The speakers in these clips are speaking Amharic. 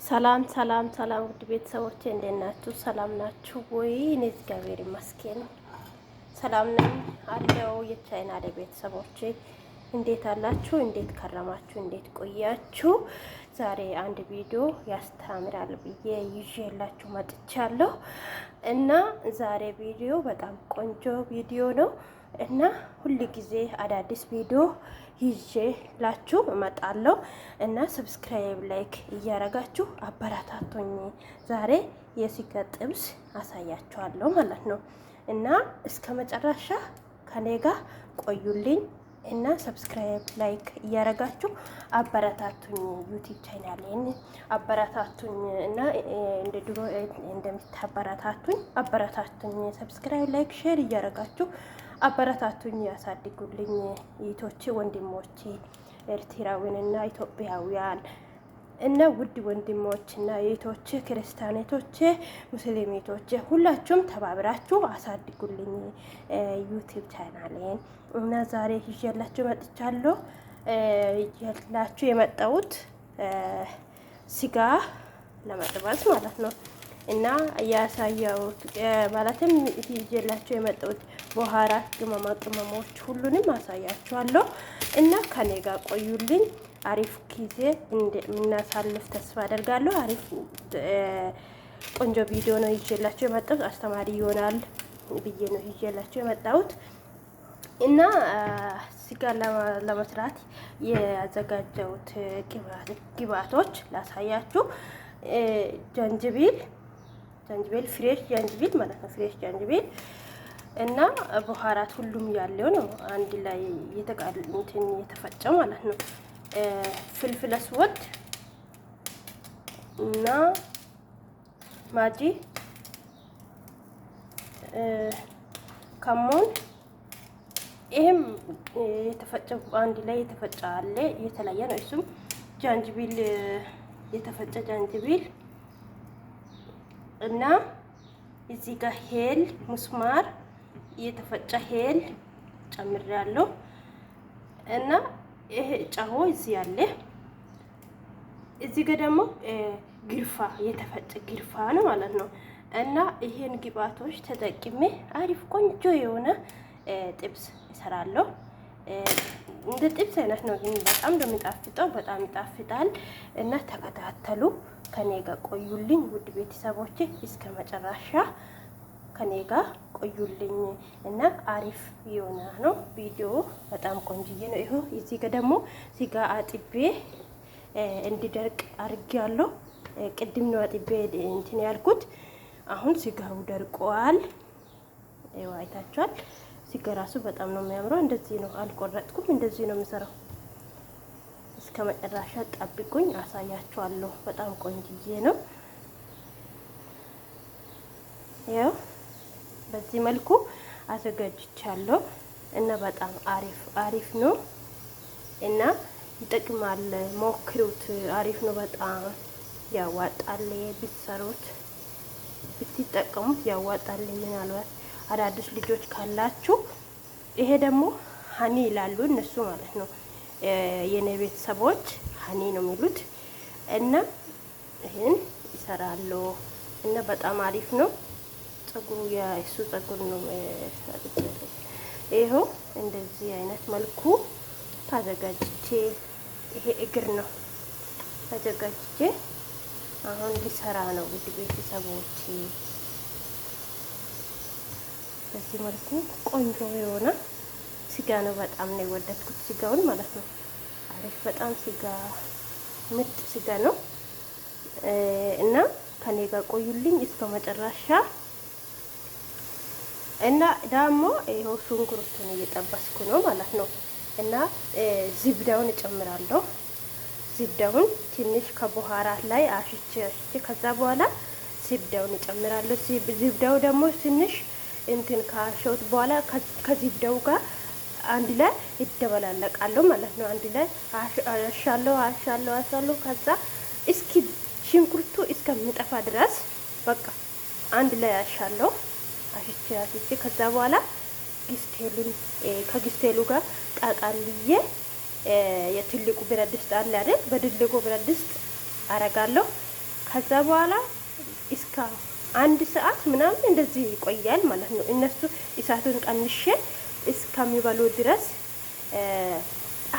ሰላም ሰላም ሰላም ውድ ቤተሰቦቼ እንዴት ናችሁ? ሰላም ናችሁ ወይ? እኔ እግዚአብሔር ይመስገን ሰላም ነኝ አለው። የቻይናሌ ቤተሰቦቼ እንዴት አላችሁ? እንዴት ከረማችሁ? እንዴት ቆያችሁ? ዛሬ አንድ ቪዲዮ ያስተምራል ብዬ ይዤላችሁ መጥቻለሁ እና ዛሬ ቪዲዮ በጣም ቆንጆ ቪዲዮ ነው እና ሁል ጊዜ አዳዲስ ቪዲዮ ይዤላችሁ እመጣለሁ እና ሰብስክራይብ ላይክ እያረጋችሁ አበረታቱኝ። ዛሬ የስጋ ጥብስ አሳያችኋለሁ ማለት ነው እና እስከ መጨረሻ ከኔ ጋር ቆዩልኝ እና ሰብስክራይብ ላይክ እያረጋችሁ አበረታቱኝ። ዩቲዩብ ቻናሌን አበረታቱኝ እና እንደ ድሮ እንደምታበረታቱኝ አበረታቱኝ። ሰብስክራይብ ላይክ ሼር እያረጋችሁ አበረታቱኝ፣ ያሳድጉልኝ እህቶቼ ወንድሞቼ ኤርትራውያንና ኢትዮጵያውያን እና ውድ ወንድሞችና እህቶቼ ክርስቲያኖቼ ሙስሊሞቼ ሁላችሁም ተባብራችሁ አሳድጉልኝ ዩቲዩብ ቻናሌን እና ዛሬ ይዤላችሁ መጥቻለሁ። ይዤላችሁ የመጣሁት ስጋ ለመጥበስ ማለት ነው እና ያሳየሁት ማለትም ይዤላችሁ የመጣሁት በኋራት ቅመማ ቅመሞች ሁሉንም አሳያችኋለሁ እና ከኔ ጋር ቆዩልኝ። አሪፍ ጊዜ እንደምናሳልፍ ተስፋ አደርጋለሁ። አሪፍ ቆንጆ ቪዲዮ ነው ይዤላችሁ የመጣሁት። አስተማሪ ይሆናል ብዬ ነው ይዤላችሁ የመጣሁት እና ስጋ ለመስራት ያዘጋጀሁት ግብአቶች ላሳያችሁ። ጀንጅቢል ፍሬሽ ጀንጅቢል ማለት ነው። ፍሬሽ ጀንጅቢል እና በኋራት ሁሉም ያለው ነው አንድ ላይ የተፈጨ ማለት ነው። ፍልፍል አስወድ እና ማጂ ከሞን ይሄም የተፈጨ አንድ ላይ የተፈጨ አለ። የተለያየ ነው እሱም ጀንጅቢል የተፈጨ ጀንጅቢል እና እዚህ ጋር ሄል ሙስማር የተፈጨ ሄል ጨምሬያለሁ እና ይሄ ጨው እዚህ ያለ። እዚህ ጋር ደግሞ ግርፋ የተፈጨ ግርፋ ነው ማለት ነው እና ይሄን ግብአቶች ተጠቅሜ አሪፍ ቆንጆ የሆነ ጥብስ እሰራለሁ። እንደ ጥብስ አይነት ነው ግን በጣም እንደሚጣፍጠው በጣም ይጣፍጣል እና ተከታተሉ። ከኔ ጋር ቆዩልኝ ውድ ቤተሰቦቼ እስከ መጨረሻ ከኔ ጋር ቆዩልኝ እና አሪፍ የሆነ ነው ቪዲዮ በጣም ቆንጅዬ ነው። ይሄው እዚህ ጋር ደግሞ ስጋ አጥቤ እንዲደርቅ አድርጌያለሁ። ቅድም ነው አጥቤ እንትን ያልኩት። አሁን ስጋው ደርቋል። ይኸው አይታችኋል። ስጋ ራሱ በጣም ነው የሚያምረው። እንደዚህ ነው አልቆረጥኩም። እንደዚህ ነው የምሰራው። እስከ መጨረሻ ጠብቁኝ፣ አሳያችኋለሁ። በጣም ቆንጅዬ ነው። ያው በዚህ መልኩ አዘጋጅቻለሁ እና በጣም አሪፍ ነው እና ይጠቅማል። ሞክሩት። አሪፍ ነው። በጣም ያዋጣል። ብትሰሩት ብትጠቀሙት ያዋጣል። ምናልባት አዳዲስ ልጆች ካላችሁ ይሄ ደግሞ ሀኒ ይላሉ እነሱ ማለት ነው። የኔ ቤተሰቦች ሀኒ ነው የሚሉት እና ይሄን ይሰራሉ እና በጣም አሪፍ ነው። ጸጉሩ የእሱ ጸጉር ነው። ይሄው እንደዚህ አይነት መልኩ ታዘጋጅቼ ይሄ እግር ነው ታዘጋጅቼ አሁን ሊሰራ ነው ውድ ቤተሰቦች። በዚህ መልኩ ቆንጆ የሆነ ስጋ ነው። በጣም ነው የወደድኩት ስጋውን ማለት ነው። አሪፍ በጣም ስጋ ምርጥ ስጋ ነው እና ከኔ ጋር ቆዩልኝ እስከ መጨረሻ እና ደግሞ ይሄው ሽንኩርቱን እየጠበስኩ ነው ማለት ነው እና ዝብዳውን እጨምራለሁ። ዝብዳውን ትንሽ ከበኋራት ላይ አሽቼ ከዛ በኋላ ዝብዳውን እጨምራለሁ። ዝብዳው ደግሞ ትንሽ እንትን ካሸውት በኋላ ከዝብዳው ጋር አንድ ላይ ይደበላለቃሉ ማለት ነው። አንድ ላይ አሻለሁ ከዛ እስኪ ሽንኩርቱ እስከሚጠፋ ድረስ በቃ አንድ ላይ አሻለሁ። አሽቼ ከዛ በኋላ ግስቴሉን ከግስቴሉ ጋር ጣቃልዬ የትልቁ ብረት ድስት አለ አይደል? በትልቁ ብረት ድስት አረጋለሁ። ከዛ በኋላ እስከ 1 ሰዓት ምናምን እንደዚህ ይቆያል ማለት ነው። እነሱ እሳቱን ቀንሼ እስከሚበሉ ድረስ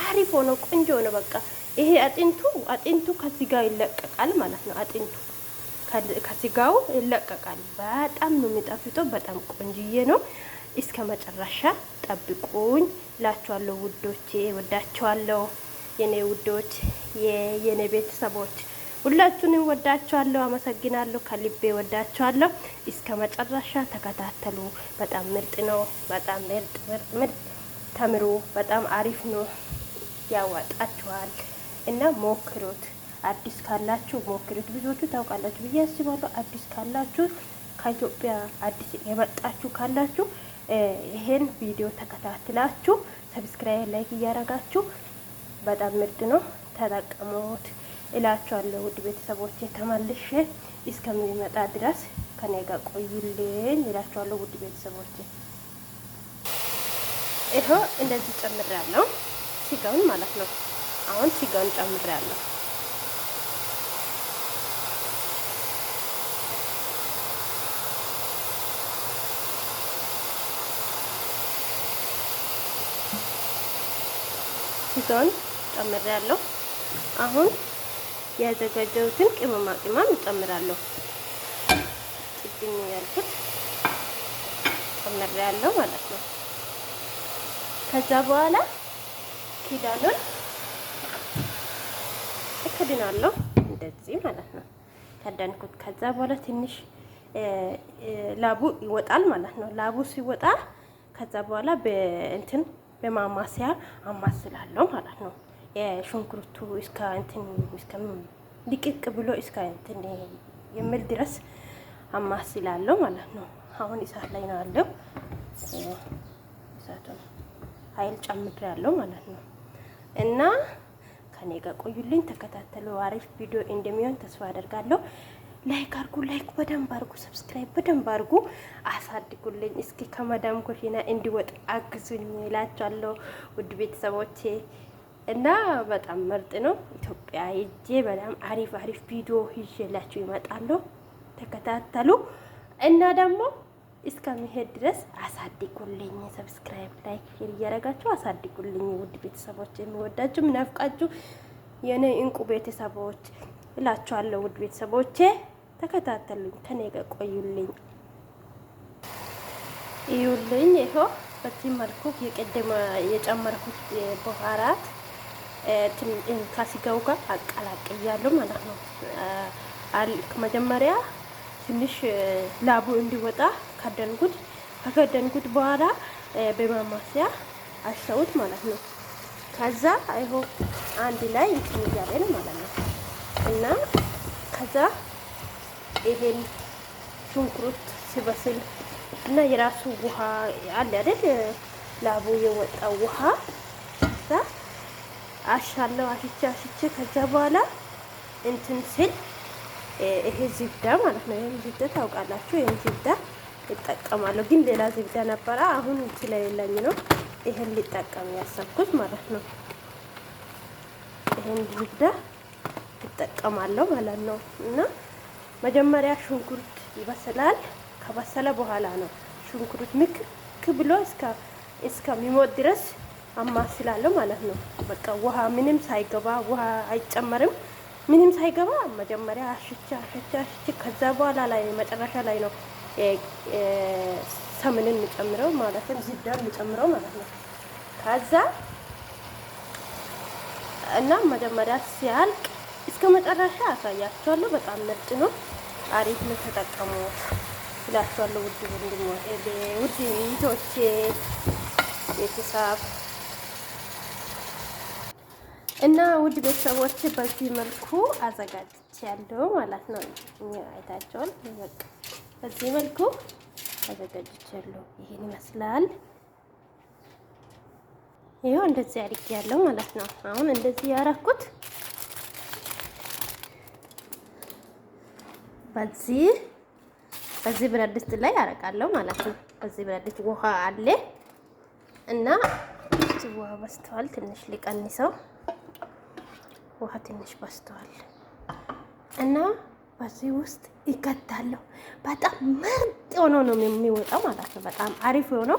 አሪፍ ሆኖ ቆንጆ ሆኖ በቃ ይሄ አጥንቱ ከስጋው ይለቀቃል ማለት ነው። አጥንቱ ከስጋው ይለቀቃል። በጣም ነው የሚጣፍጠው። በጣም ቆንጅዬ ነው። እስከ መጨረሻ ጠብቁኝ እላችኋለሁ ውዶቼ። ወዳችኋለሁ የኔ ውዶች፣ የኔ ቤተሰቦች ሁላችሁንም ወዳችኋለሁ። አመሰግናለሁ። ከልቤ ወዳችኋለሁ። እስከ መጨረሻ ተከታተሉ። በጣም ምርጥ ነው። በጣም ምርጥ ተምሩ። በጣም አሪፍ ነው። ያዋጣችኋል እና ሞክሩት። አዲስ ካላችሁ ሞክሩት። ብዙዎቹ ታውቃላችሁ ብዬ አስባለሁ። አዲስ ካላችሁ ከኢትዮጵያ አዲስ የመጣችሁ ካላችሁ ይሄን ቪዲዮ ተከታትላችሁ ሰብስክራይብ፣ ላይክ እያረጋችሁ በጣም ምርጥ ነው፣ ተጠቀሙት እላችኋለሁ። ውድ ቤተሰቦቼ ተመልሼ እስከሚመጣ ድረስ ከኔ ጋር ቆዩልኝ እላችኋለሁ። ውድ ቤተሰቦቼ ይሄው እንደዚህ ጨምሬያለሁ፣ ስጋውን ማለት ነው። አሁን ስጋውን ጨምሬያለሁ። ስጋውን ጨምሬያለሁ። አሁን ያዘጋጀሁትን ቅመማ ቅመም እጨምራለሁ። ጥብኝ ያልኩት ጨምሬያለሁ ማለት ነው። ከዛ በኋላ ኪዳኑን እከድናለሁ እንደዚህ ማለት ነው። ከደንኩት። ከዛ በኋላ ትንሽ ላቡ ይወጣል ማለት ነው። ላቡ ሲወጣ ከዛ በኋላ በእንትን በማማሲያ አማስላለሁ ማለት ነው። የሽንኩርቱ እስከ ድቅቅ ብሎ እስከ እንትን የሚል ድረስ አማስላለሁ ማለት ነው። አሁን እሳት ላይ ነው ያለው። እሳቱን ኃይል ጨምሬያለሁ ማለት ነው። እና ከኔ ጋር ቆዩልኝ፣ ተከታተሉ። አሪፍ ቪዲዮ እንደሚሆን ተስፋ አደርጋለሁ። ላይክ አርጉ፣ ላይክ በደንብ አርጉ፣ ሰብስክራይብ በደንብ አርጉ፣ አሳድጉልኝ። እስኪ ከመዳም ኩሽና እንዲወጥ አግዙኝ እላችኋለሁ ውድ ቤተሰቦቼ። እና በጣም ምርጥ ነው። ኢትዮጵያ ሄጄ በጣም አሪፍ ቪዲዮ ይዤላችሁ ይመጣለሁ። ተከታተሉ እና ደግሞ እስከሚሄድ ድረስ አሳድጉልኝ። ሰብስክራይብ፣ ላይክ እያረጋችሁ አሳድጉልኝ ውድ ቤተሰቦቼ። የሚወዳችሁ ምናፍቃችሁ የኔ እንቁ ቤተሰቦች እላችኋለሁ ውድ ቤተሰቦቼ። ተከታተሉኝ፣ ከኔ ጋር ቆዩልኝ፣ እዩልኝ። ይሄው በዚህ መልኩ የቀደመ የጨመርኩት በኋራት ከስጋው ጋር አቀላቅያለሁ ማለት ነው። መጀመሪያ ትንሽ ላቡ እንዲወጣ ከደንኩት። ከከደንኩት በኋላ በማማሲያ አሸውት ማለት ነው። ከዛ ይሄው አንድ ላይ እንትን እያለን ማለት ነው። እና ከዛ ይሄን ሽንኩርት ሲበስል እና የራሱ ውሃ አለ አይደል? ላቡ የወጣው ውሃ ከዛ አሻለው አሽቼ ከዛ በኋላ እንትን ሲል ይሄ ዝብዳ ማለት ነው። ይሄን ዝብዳ ታውቃላችሁ? ይሄን ዝብዳ እጠቀማለሁ፣ ግን ሌላ ዝብዳ ነበረ አሁን ስለሌለኝ ነው ይሄን ሊጠቀም ያሰብኩት ማለት ነው። ይሄን ዝብዳ እጠቀማለሁ ማለት ነው። እና መጀመሪያ ሽንኩርት ይበስላል። ከበሰለ በኋላ ነው ሽንኩርት ምክክ ብሎ እስከሚሞት ድረስ አማስላለሁ ማለት ነው። በቃ ውሃ ምንም ሳይገባ፣ ውሃ አይጨመርም፣ ምንም ሳይገባ መጀመሪያ አሽቼ ከዛ በኋላ ላይ መጨረሻ ላይ ነው ሰምንን የምጨምረው ማለት ነው። ዝብዳን የምጨምረው ማለት ነው። ከዛ እና መጀመሪያ ሲያልቅ እስከ መጨረሻ አሳያችኋለሁ። በጣም ምርጥ ነው፣ አሪፍ ነው፣ ተጠቀሙ እላችኋለሁ ውድ ወንድሞቼ፣ ውድ እህቶቼ፣ ቤተሰብ እና ውድ ቤተሰቦች በዚህ መልኩ አዘጋጅቻለሁ ማለት ነው። አይታችኋል። በቃ በዚህ መልኩ አዘጋጅቻለሁ። ይሄን ይመስላል። ይሄው እንደዚህ አድርጌያለሁ ማለት ነው። አሁን እንደዚህ ያረኩት በዚህ ብረት ድስት ላይ አረጋለሁ ማለት ነው። በዚህ ብረት ድስት ውሃ አለ እና ውሃ በስተዋል። ትንሽ ሊቀንሰው፣ ውሃ ትንሽ በስተዋል እና በዚህ ውስጥ ይከታለሁ። በጣም ምርጥ ሆኖ ነው የሚወጣው ማለት ነው። በጣም አሪፍ ሆኖ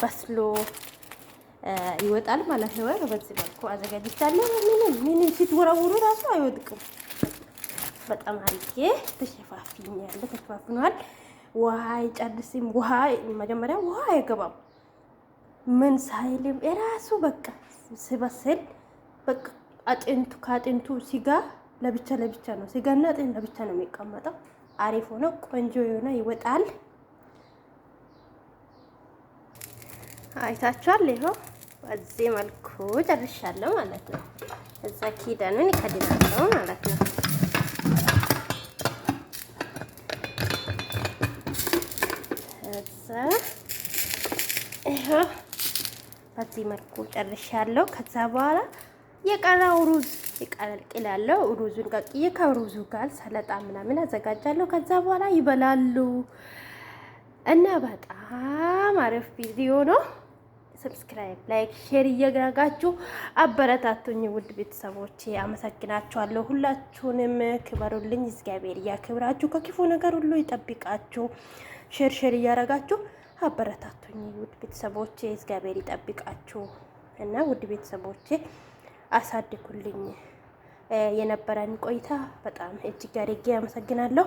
በስሎ ይወጣል ማለት ነው። በዚህ መልኩ አዘጋጅቻለሁ። ምንም ሲትወረውሩ ራሱ አይወድቅም። በጣም አሪጌ ተሸፋፍኛለሁ። ተሸፋፍኗል። ውሃ አይጨርስም። ውሃ መጀመሪያ ውሃ አይገባም። ምን ሳይልም የራሱ በቃ ሲበስል በቃ አጥንቱ ከአጥንቱ ስጋ ለብቻ ለብቻ ነው። ስጋና አጥንት ለብቻ ነው የሚቀመጠው። አሪፍ ሆኖ ቆንጆ የሆነ ይወጣል። አይታችኋል። ይኸው በዚህ መልኩ ጨርሻለሁ ማለት ነው። እዛ ኪዳኑን ይከድናለሁ ማለት ነው። እዛ ይኸው በዚህ መልኩ ጨርሻለሁ። ከዛ በኋላ የቀረው ሩዝ ይቀላቅላለሁ። ሩዙን ቀቅዬ ከሩዙ ጋር ሰላጣ ምናምን አዘጋጃለሁ። ከዛ በኋላ ይበላሉ እና በጣም አሪፍ ቪዲዮ ነው። ሰብስክራይብ፣ ላይክ፣ ሼር እያደረጋችሁ አበረታቱኝ ውድ ቤተሰቦቼ። አመሰግናችኋለሁ። ሁላችሁንም ክበሩልኝ። እግዚአብሔር እያክብራችሁ ከክፉ ነገር ሁሉ ይጠብቃችሁ። ሼር እያደረጋችሁ አበረታቱኝ ውድ ቤተሰቦቼ። እግዚአብሔር ይጠብቃችሁ እና ውድ ቤተሰቦቼ አሳድጉልኝ። የነበረን ቆይታ በጣም እጅግ አድርጌ አመሰግናለሁ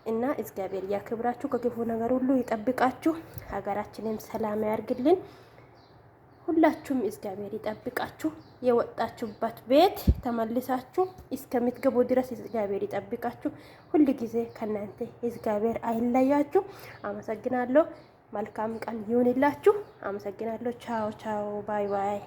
እና እግዚአብሔር እያክብራችሁ ከክፉ ነገር ሁሉ ይጠብቃችሁ። ሀገራችንን ሰላም ያርግልን። ሁላችሁም እግዚአብሔር ይጠብቃችሁ። የወጣችሁበት ቤት ተመልሳችሁ እስከምትገቡ ድረስ እግዚአብሔር ይጠብቃችሁ። ሁል ጊዜ ከእናንተ እግዚአብሔር አይለያችሁ። አመሰግናለሁ። መልካም ቀን ይሁንላችሁ። አመሰግናለሁ። ቻው ቻው፣ ባይ ባይ።